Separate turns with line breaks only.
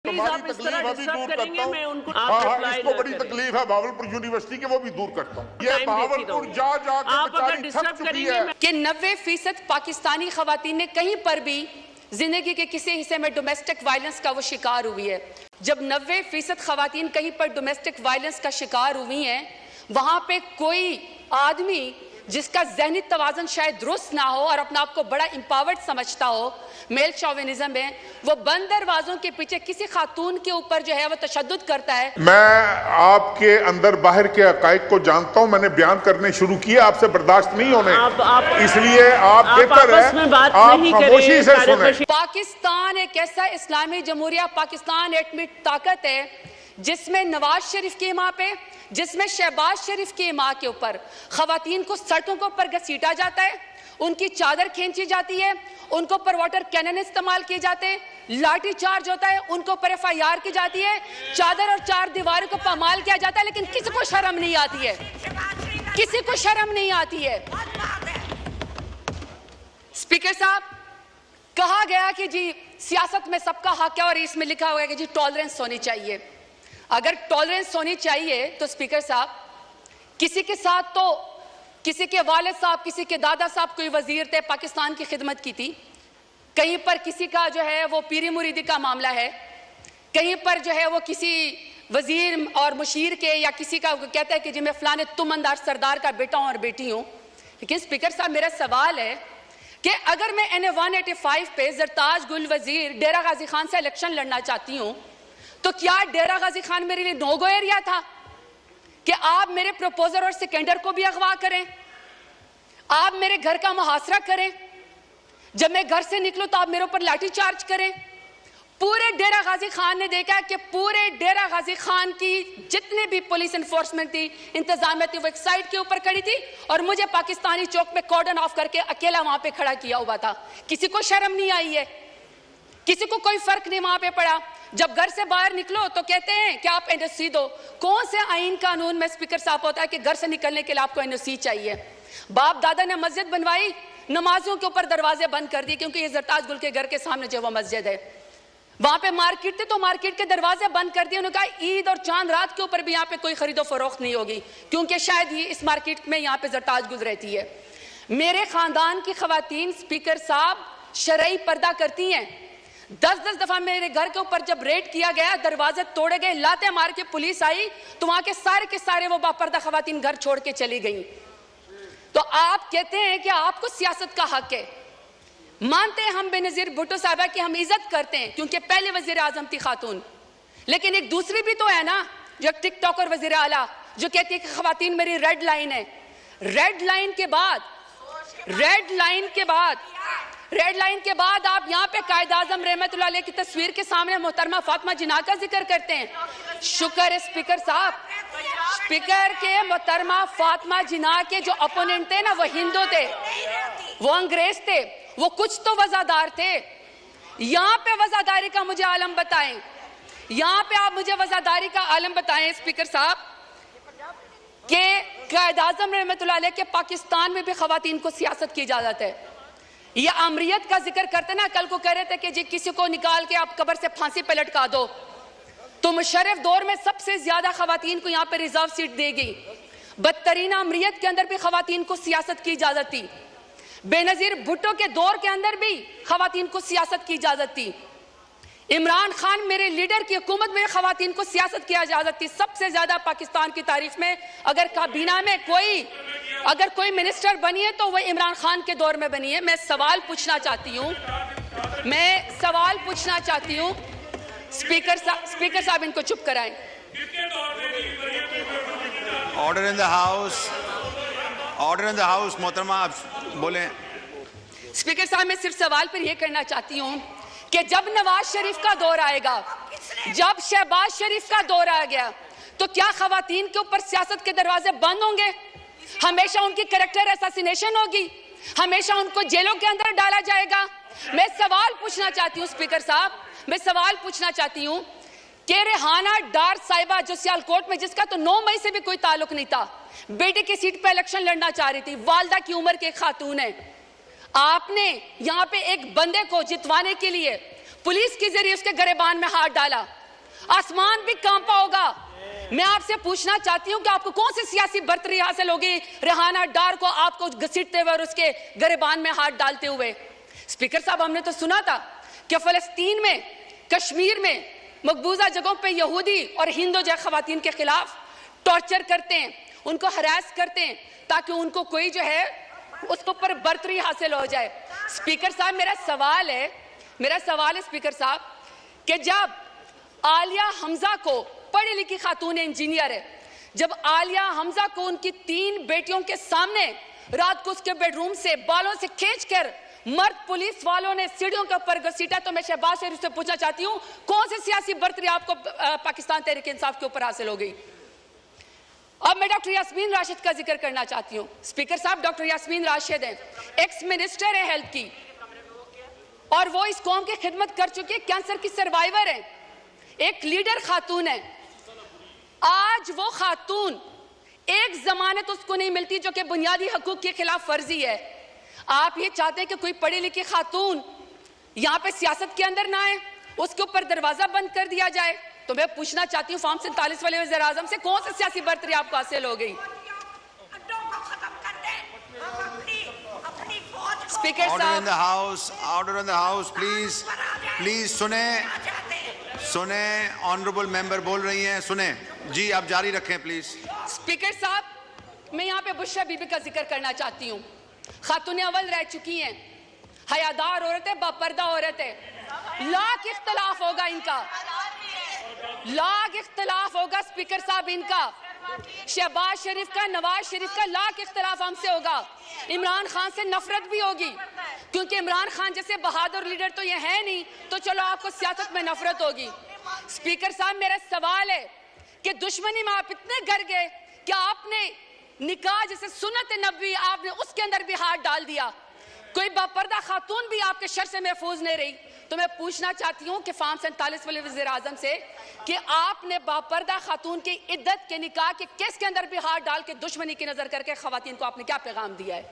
तुम्हारी तकलीफ अभी दूर करता हूँ। हाँ, इसको बड़ी तकलीफ है भावलपुर यूनिवर्सिटी के, वो भी दूर करता हूँ। ये भावलपुर जा के बेचारी थक चुकी है
कि 90% पाकिस्तानी खवातीन ने कहीं पर भी जिंदगी के किसी हिस्से में डोमेस्टिक वायलेंस का वो शिकार हुई है। जब 90% खवातीन कहीं पर डोमेस्टिक वायलेंस का शिकार हुई हैं, वहां पे कोई आदमी जिसका ज़हनी तवाज़न शायद दुरुस्त ना हो और अपना आप को बड़ा एम्पावर्ड समझता हो, मेल शॉविनिज्म में, वो बंद दरवाजों के पीछे किसी खातून के ऊपर जो है वो तशद्दुद करता है।
मैं आपके अंदर बाहर के हकाइक को जानता हूं, मैंने बयान करने शुरू किए, आपसे बर्दाश्त नहीं होने, इसलिए आप बेहतर है आप खामोशी से सुने।
पाकिस्तान एक ऐसा इस्लामी जमहूरिया पाकिस्तान एटमी ताकत है जिसमें नवाज शरीफ की माँ पे, जिसमें शहबाज शरीफ की माँ के ऊपर खवातीन को सड़कों के ऊपर घसीटा जाता है, उनकी चादर खींची जाती है, उनको पर वाटर कैनन इस्तेमाल किए जाते हैं, लाठी चार्ज होता है, उनको पर FIR की जाती है, चादर और चार दीवारों को पामाल किया जाता है, लेकिन किसी को शर्म नहीं आती है, किसी को शर्म नहीं आती है। स्पीकर साहब, कहा गया कि जी सियासत में सबका हक है और इसमें लिखा हुआ है कि जी टॉलरेंस होनी चाहिए। अगर टॉलरेंस होनी चाहिए तो स्पीकर साहब, किसी के साथ तो किसी के वालिद साहब, किसी के दादा साहब कोई वजीर थे, पाकिस्तान की खिदमत की थी, कहीं पर किसी का जो है वो पीरी मुरीदी का मामला है, कहीं पर जो है वो किसी वजीर और मुशीर के या किसी का कहता है कि जी मैं फलाने तुमंदार सरदार का बेटा हूं और बेटी हूं। लेकिन स्पीकर साहब, मेरा सवाल है कि अगर मैं NA 185 पे जरताज गुल वजीर डेरा गाजी खान से इलेक्शन लड़ना चाहती हूं, तो क्या डेरा गाजी खान मेरे लिए नो गो एरिया था कि आप मेरे प्रपोजर और सिकंदर को भी अगवा करें, आप मेरे घर का मुहासरा करें, जब मैं घर से निकलूं तो आप मेरे ऊपर लाठी चार्ज करें? पूरे डेरा गाजी खान ने देखा कि पूरे डेरा गाजी खान की जितनी भी पुलिस एनफोर्समेंट थी, इंतजामिया थी, वो एक साइड के ऊपर खड़ी थी और मुझे पाकिस्तानी चौक में कॉर्डन ऑफ करके अकेला वहां पे खड़ा किया हुआ था। किसी को शर्म नहीं आई है, किसी को कोई फर्क नहीं वहां पे पड़ा। जब घर से बाहर निकलो तो कहते हैं कि आप NOC दो। कौन से आईन कानून में स्पीकर साहब होता है कि घर से निकलने के लिए आपको NOC चाहिए? बाप दादा ने मस्जिद बनवाई, नमाजियों के ऊपर दरवाजे बंद कर दिए, क्योंकि ये जरताज गुल के घर के सामने जो वो मस्जिद है, वहां पे मार्केट थे तो मार्केट के दरवाजे बंद कर दिए। उन्होंने कहा ईद और चांद रात के ऊपर भी यहाँ पे कोई खरीदो फरोख्त नहीं होगी, क्योंकि शायद ये इस मार्केट में यहाँ पे जरताज गुल रहती है। मेरे खानदान की खवातीन स्पीकर साहब शरई पर्दा करती हैं। 10-10 दफा मेरे घर के ऊपर जब रेड किया गया, दरवाजे तोड़े गए, लाते मार के पुलिस आई, तो वहां के सारे वो बापर्दा खवातीन घर छोड़ के चली गई। तो आप कहते हैं कि आपको सियासत का हक है। मानते हैं हम बेनजीर भुट्टो साहबा की हम इज्जत करते हैं क्योंकि पहले वजीर आजम थी खातून, लेकिन एक दूसरी भी तो है ना, जो टिकटॉक और वजीर आला जो कहती है कि खवातीन मेरी रेड लाइन है। रेड लाइन के बाद आप यहाँ पे कायद आजम रहमतुल्लाह अलैह की तस्वीर के सामने मोहतरमा फातिमा जिन्ना का जिक्र करते हैं। शुक्र है स्पीकर साहब, स्पीकर के मोहतरमा फातिमा जिन्ना के जो अपोनेंट थे ना, वो हिंदू थे, वो अंग्रेज थे, वो कुछ तो वजादार थे। यहाँ पे वजादारी का मुझे आलम बताएं, यहाँ पे आप मुझे वजादारी का आलम बताएं स्पीकर साहब, कि कायद आजम रहमतुल्लाह अलैह के पाकिस्तान में भी खवातीन को सियासत की इजाजत है। ये अमरीत का जिक्र करते ना, कल को कह रहे थे कि जी किसी को निकाल के आप कब्र से फांसी पे लटका दो, तो मुशर्रफ दौर में सबसे ज्यादा खवातीन को यहाँ पे रिजर्व सीट देगी। बदतरीन अमरीत के अंदर भी खवातीन को सियासत की इजाजत थी, बेनजीर भुट्टो के दौर के अंदर भी खवातीन को सियासत की इजाजत थी, इमरान खान मेरे लीडर की हुकूमत में खवातीन को सियासत की इजाजत थी। सबसे ज्यादा पाकिस्तान की तारीफ में अगर काबीना में कोई मिनिस्टर बनी है तो वह इमरान खान के दौर में बनी है। मैं सवाल पूछना चाहती हूँ स्पीकर साहब इनको चुप कराएं।
ऑर्डर इन द हाउस मोहतरमा, आप बोले।
स्पीकर साहब, मैं सिर्फ सवाल पर यह करना चाहती हूँ कि जब नवाज शरीफ का दौर आएगा, जब शहबाज शरीफ का दौर आ गया, तो क्या खवातीन के ऊपर सियासत के दरवाजे बंद होंगे? हमेशा उनकी कैरेक्टर असैसिनेशन होगी, हमेशा उनको जेलों के अंदर डाला जाएगा? मैं सवाल पूछना चाहती हूँ स्पीकर साहब, मैं सवाल पूछना चाहती हूँ कि रेहाना डार साहिबा जो सियालकोट में, जिसका तो 9 मई से भी कोई ताल्लुक नहीं था, बेटे की सीट पे इलेक्शन लड़ना चाह रही थी, वालदा की उम्र के खातून है, आपने यहाँ पे एक बंदे को जितवाने के लिए पुलिस के जरिए उसके घरेबान में हाथ डाला, आसमान भी कांपा होगा। मैं आपसे पूछना चाहती हूं कि आपको कौन सी सियासी बर्तरी हासिल होगी रेहाना डार को आपको घसीटते हुए और उसके घरेबान में हाथ डालते हुए। स्पीकर साहब, हमने तो सुना था कि फलस्तीन में, कश्मीर में मकबूजा जगहों पे यहूदी और हिंदू जो खवातीन के खिलाफ टॉर्चर करते हैं, उनको हरास करते हैं ताकि उनको कोई जो है उसके ऊपर बर्तरी हासिल हो जाए। स्पीकर साहब, मेरा सवाल है स्पीकर साहब कि जब आलिया हमजा को, पढ़ी लिखी खातून इंजीनियर है, जब आलिया हमजा को उनकी 3 बेटियों के सामने रात को उसके बेडरूम से बालों से खींचकर मर्द पुलिस वालों ने सीढ़ियों के ऊपर घसीटा, तो मैं शहबाज शरीफ से पूछना चाहती हूं कौन सी सियासी बर्तरी आपको पाकिस्तान तहरीक इंसाफ के ऊपर हासिल हो गई। अब मैं डॉक्टर यास्मीन राशिद का जिक्र करना चाहती हूं। स्पीकर साहब, डॉक्टर यास्मीन राशिद हैं, एक्स मिनिस्टर है हेल्थ की, और वो इस कौम की खिदमत कर चुकी है, कैंसर की सर्वाइवर है, एक लीडर खातून है। आज वो खातून, एक जमानत उसको नहीं मिलती जो कि बुनियादी हकूक के खिलाफ वर्जी है। आप ये चाहते हैं कि कोई पढ़ी लिखी खातून यहां पे सियासत के अंदर ना आए, उसके ऊपर दरवाजा बंद कर दिया जाए। तो मैं पूछना चाहती हूँ फॉर्म 47 वाले वज़ीर आज़म से कौन सी सियासी बर्तरी आपको हासिल हो गई। स्पीकर साहब,
order in the house please सुने ऑनरेबल मेंबर बोल रही हैं, सुने जी, आप जारी रखें प्लीज।
स्पीकर साहब, मैं यहाँ पे बुशरा बीबी का जिक्र करना चाहती हूँ। खातून अव्वल रह चुकी हैं, हयादार औरत है, बापर्दा औरत है, लाख इख्तलाफ होगा इनका, लाख इख्तलाफ होगा स्पीकर साहब इनका, शहबाज शरीफ का, नवाज शरीफ का लाख इख्तलाफ हमसे होगा। इमरान खान से नफरत भी होगी, क्योंकि इमरान खान जैसे बहादुर लीडर तो ये है नहीं, तो चलो आपको सियासत में नफरत होगी। स्पीकर साहब, मेरा सवाल है कि दुश्मनी में आप इतने गर गए कि आपने निकाह जैसे सुन्नत नबी, आपने उसके अंदर भी हाथ डाल दिया। कोई बापर्दा खातून भी आपके शर से महफूज नहीं रही। तो मैं पूछना चाहती हूँ कि फॉर्म 47 वाले वज़ीर आज़म से कि आपने बापर्दा खातून की इद्दत के निकाह के केस के अंदर भी हाथ डाल के दुश्मनी की नजर करके खवातीन को आपने क्या पैगाम दिया है।